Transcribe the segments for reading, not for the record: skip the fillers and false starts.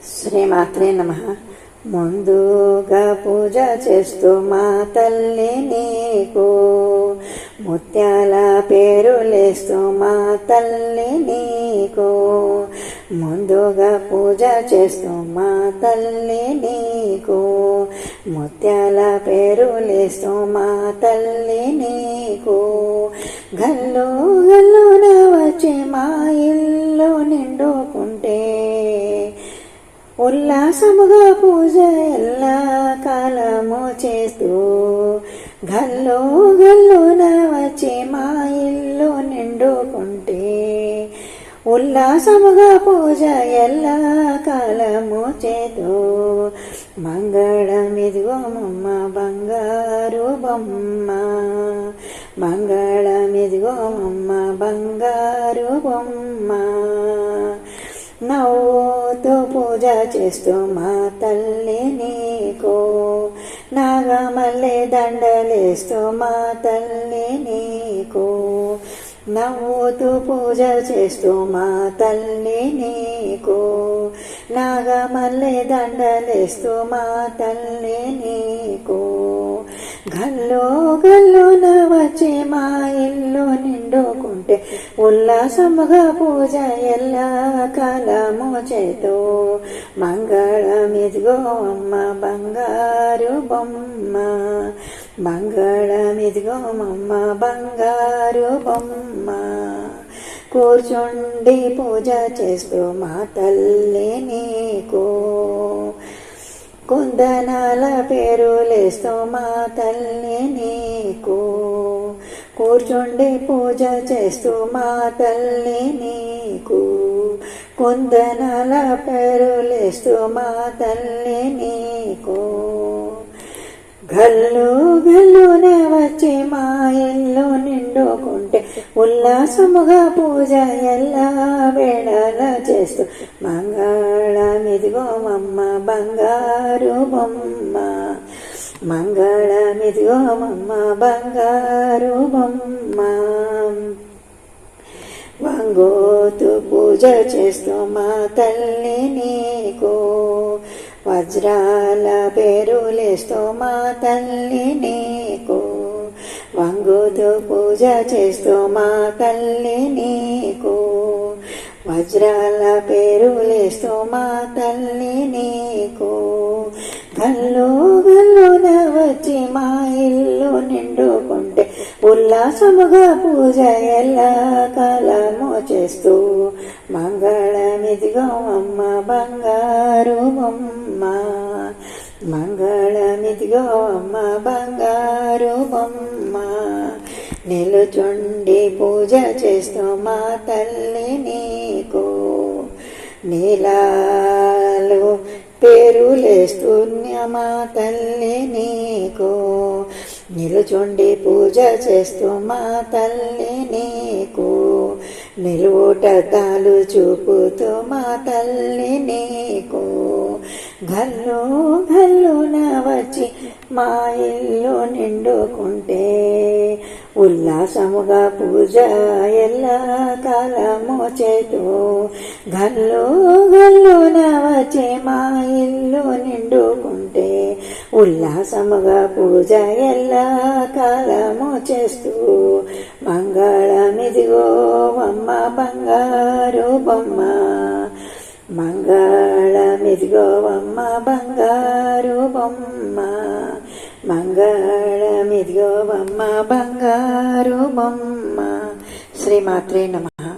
శ్రీమాత్రే నమః. ముందుగా పూజ చేస్తూ మా తల్లి నీకు ముత్యాల పేరులేస్తూ మా తల్లి నీకు ముందుగా పూజ చేస్తూ మా తల్లి నీకు ముత్యాల పేరులేస్తూ మా తల్లి నీకు గల్లు గల్లున వచ్చి మా ఇల్లు నిండుకుంటే ఉల్లాసముగా పూజ ఎల్లా కాలము చేస్తూ గల్లు గల్లున వచ్చి మా ఇల్లు నిండుకుంటే ఉల్లాసముగా పూజ ఎల్లా కాలము చేతూ మంగళమిదిగో మమ్మ బంగారు బొమ్మ మంగళమిదిగో మమ్మ బంగారు బొమ్మ నవ్వుతూ పూజ చేస్తూ మా తల్లి నీకు నాగమల్లె దండలేస్తూ మా తల్లి నీకు నవ్వుతూ పూజ చేస్తూ మా తల్లి నీకు నాగమల్లె దండలేస్తూ మా తల్లి నీకు గల్లు గల్లున వచ్చి మా ఇల్లు నిండుకుంటే ఉల్లాసముగా పూజ ఎల్లా కాలము చేతూ మంగళమిదిగో అమ్మ బంగారు బొమ్మ మంగళమిదిగో అమ్మ బంగారు బొమ్మ కూర్చుండి పూజ చేస్తూ మా తల్లి నీకు కుందనాల పేరులేస్తూ మా తల్లి నీకు కూర్చుండి పూజ చేస్తూ మా తల్లి నీకు కుందనాల పేరులేస్తూ మా తల్లి నీకు గల్లు గల్లున వచ్చి మా ఇల్లు నిండుకుంటే ఉల్లాసముగా పూజ ఎల్లా వేళల చేస్తూ మంగళమిదిగో మమ్మ బంగారు బొమ్మ మంగళమిదిగో మమ్మ బంగారు బొమ్మ వంగోతు పూజ చేస్తూ మా తల్లి నీకు వజ్రాల పేరులేస్తూ మా తల్లి నీకు వంగుతూ పూజ చేస్తూ మా తల్లి నీకు వజ్రాల పేరులేస్తూ మా తల్లి నీకు గల్లు గల్లున వచ్చి మా ఇల్లు నిండుకుంటే ఉల్లాసముగా పూజ ఎల్లా కాలము చేస్తూ మంగళమిదిగో అమ్మ బంగారు బొమ్మ మంగళమిదిగో అమ్మ బంగారు బొమ్మ నిలుచుండి పూజ చేస్తూ మా తల్లి నీకు నీలాలు పేరులేస్తూ మా తల్లి నీకు నిలుచుండి పూజ చేస్తూ మా తల్లి నీకు నిలువుటద్దాలు చూపుతూ మా తల్లి నీకు గల్లు గల్లున వచ్చి మా ఇల్లు నిండుకుంటే ఉల్లాసముగా పూజ ఎల్లా కాలము చేతూ గల్లు గల్లున వచ్చి మా ఇల్లు నిండుకుంటే ఉల్లాసముగా పూజ ఎల్లా కాలము చేస్తూ మంగళమిదిగో అమ్మ బంగారు బొమ్మ మంగళమిదిగో అమ్మ బంగారు బొమ్మ మంగళమిదిగో అమ్మ బంగారు బొమ్మ. శ్రీమాత్రే నమః.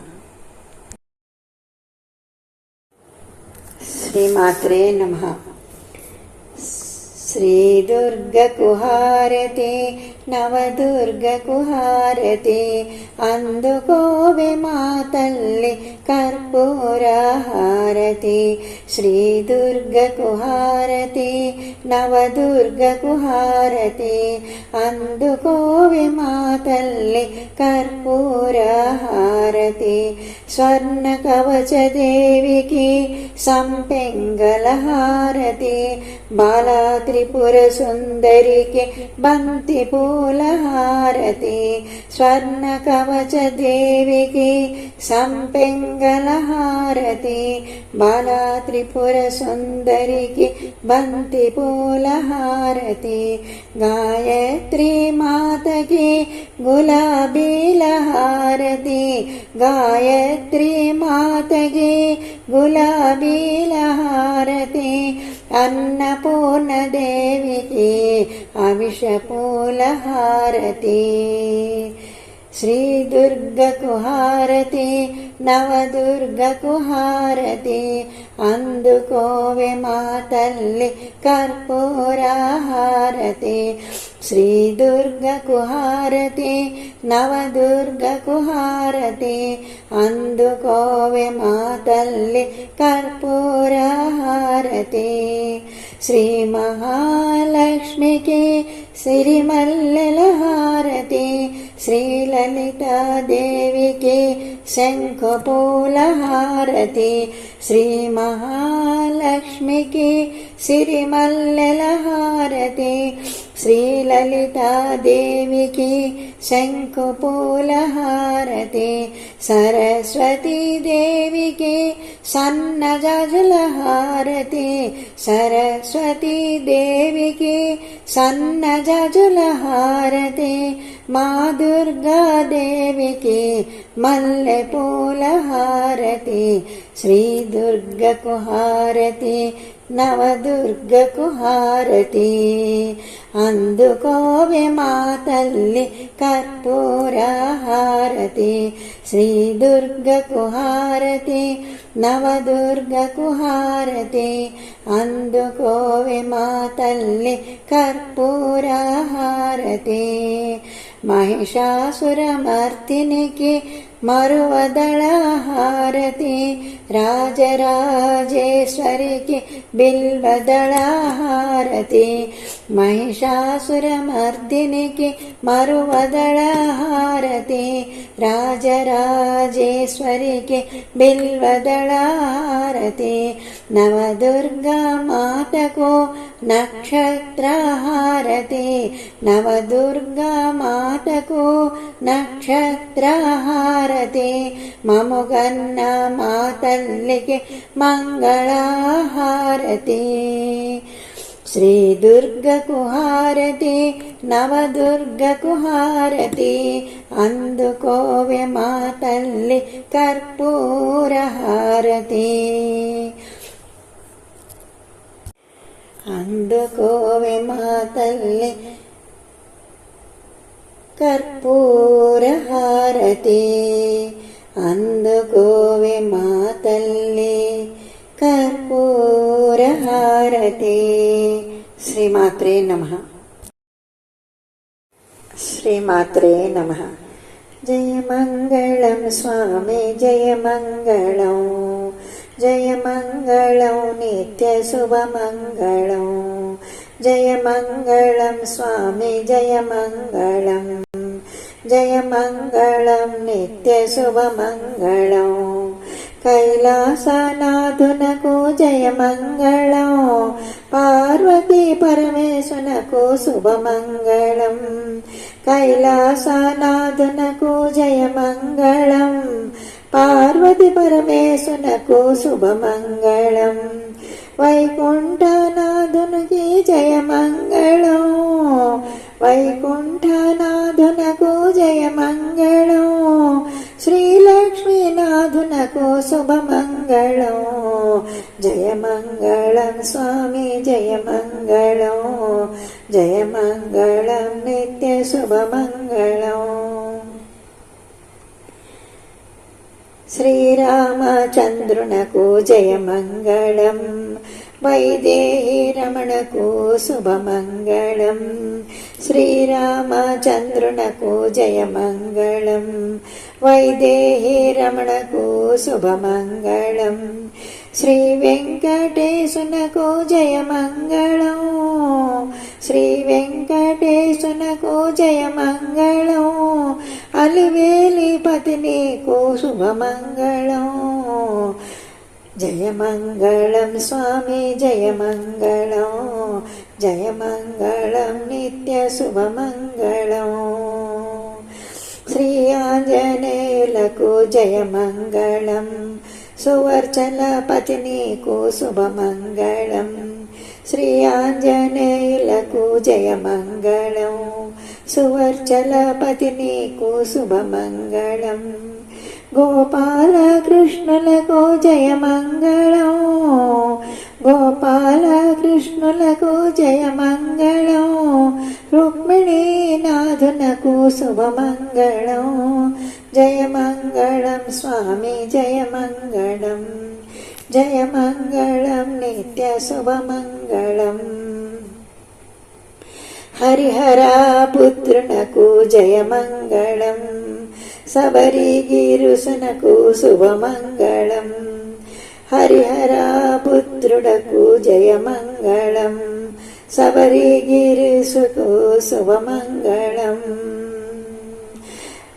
శ్రీమాత్రే నమః. శ్రీ దుర్గకు హారతి నవదుర్గకు హారతి అందుకోవే మా తల్లి కర్పూర హారతి శ్రీ దుర్గకు హారతి నవదుర్గకు హారతి అందుకోవే మా తల్లి కర్పూర హారతి స్వర్ణ కవచ దేవికి సంపెంగళ హారతి బాలాత్రి త్రిపుర సుందరికి బంతి పూల హారతి, స్వర్ణ కవచ దేవికి సంపెంగల హారతి, బాలా త్రిపుర సుందరికి బంతి పూల హారతి, గాయత్రి మాతకి గులాబీల హారతి, గాయత్రి మాతకి గులాబీల హారతి, అన్నపూర్ణ దేవికి అవిష పూల హారతి, శ్రీ దుర్గకు హారతి, నవదుర్గకు హారతి, అందుకోవే మా తల్లి కర్పూర హారతి, శ్రీ దుర్గకు హారతి, నవదుర్గకు హారతి, అందుకోవే మా తల్లి కర్పూర హారతి, శ్రీ మహాలక్ష్మికి సిరిమల్లెల హారతి, శ్రీ లలితాదేవికి శంఖపూల హారతి, శ్రీ మహాలక్ష్మికి సిరిమల్లెల హారతి, శ్రీ లలితాదేవికి శంఖపూల హారతి, సరస్వతీ దేవికి సన్నజాజుల హారతి, సరస్వతీ దేవికి సన్నజాజుల హారతి, మా దుర్గాదేవికి మల్లెపూల హారతి, శ్రీ దుర్గకు హారతి, నవదుర్గకు హారతి, అందుకోవే మా తల్లి కర్పూర హారతి, శ్రీ దుర్గకు హారతి, నవదుర్గకు హారతి, అందుకోవే మా తల్లి కర్పూర హారతి, మహిషాసురమర్దినికి మరువదళ హారతి, రాజరాజేశ్వరికి బిల్వదళ హారతి, మహిషాసురమర్దినికి మరువదళ హారతి, రాజరాజేశ్వరికి బిల్వదళ హారతి, నవదుర్గా మాతకు నక్షత్ర హారతి, నవదుర్గా మాతకు నక్షత్ర హారతి, మముగన్న మా తల్లికి మంగళహారతి, శ్రీ దుర్గకు హారతి, నవదుర్గకు హారతి, అందుకోవే మా తల్లి కర్పూర హారతి, అందుకోవే మా తల్లి కర్పూర హారతి, అందుకోవే మా తల్లి కర్పూర హారతి. శ్రీమాత్రే నమః. శ్రీమాత్రే నమః. జయ మంగళం స్వామి జయ మంగళం, జయ మంగళం నిత్య శుభమంగళం, జయ మంగళం స్వామి జయ మంగళం, జయ మంగళం నిత్య శుభమంగళం, కైలాసనాథునకు జయ మంగళం, పార్వతీ పరమేశునకు శుభమంగళం, కైలాసనాథునకు జయ మంగళం, పార్వతీ పరమేశునకు శుభమంగళం, వైకుంఠనాథునికి జయ మంగళం, వైకుంఠనాథునకు జయ మంగళం, శ్రీలక్ష్మీనాథునకు శుభమంగళం, జయ మంగళం స్వామి జయ మంగళం, జయ మంగళం నిత్య శుభమంగళం. శ్రీరామచంద్రునకు జయ మంగళం, వైదేహి రమణకు శుభమంగళం, శ్రీరామచంద్రునకు జయ మంగళం, వైదేహి రమణకు శుభమంగళం, శ్రీ వెంకటేశునకు జయ మంగళం, శ్రీ వెంకటేశునకు జయ మంగళం, అలివేలి పతినికు శుభమంగళం, జయ మంగళం స్వామి జయ మంగళం, జయమంగళం నిత్యశుభమంగళం. శ్రీ ఆంజనేయులకు జయమంగళం, సువర్చలపతి నీకు శుభమంగళం. శ్రీ ఆంజనేయులకు జయమంగళం, సువర్చలపతి నీకు శుభమంగళం. గోపాల కృష్ణులకు జయమంగళం, గోపాల కృష్ణులకు జయమంగళం. రుక్మిణీ నాథునకు శుభమంగళం, జయమంగళం స్వామి జయమంగళం. జయమంగళం నిత్య శుభమంగళం. హరిహర పుత్రునకు జయమంగళం, శబరిగిరుసునకు శుభమంగళం. హరిహర పుత్రుడకు జయమంగళం, శబరిగిరుసుకు శుభమంగళం.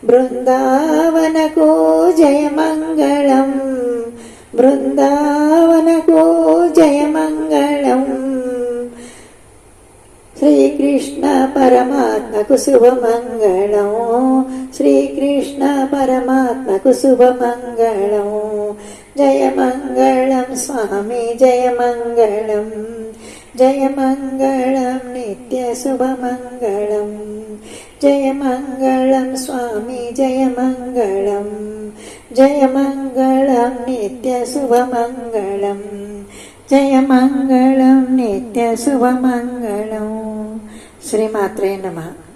బృందావనకు జయమంగళం, బృందావనకు జయమంగళం. శ్రీకృష్ణ పరమాత్మకు శుభమంగళం, శ్రీకృష్ణ పరమాత్మకు శుభమంగళం. జయమంగళం స్వామి జయమంగళం, జయమంగళం నిత్య శుభమంగళం. జయమంగళం స్వామి జయమంగళం, జయమంగళం నిత్య శుభమంగళం. జయమంగళం నిత్య శుభమంగళం. శ్రీమాత్రే నమః.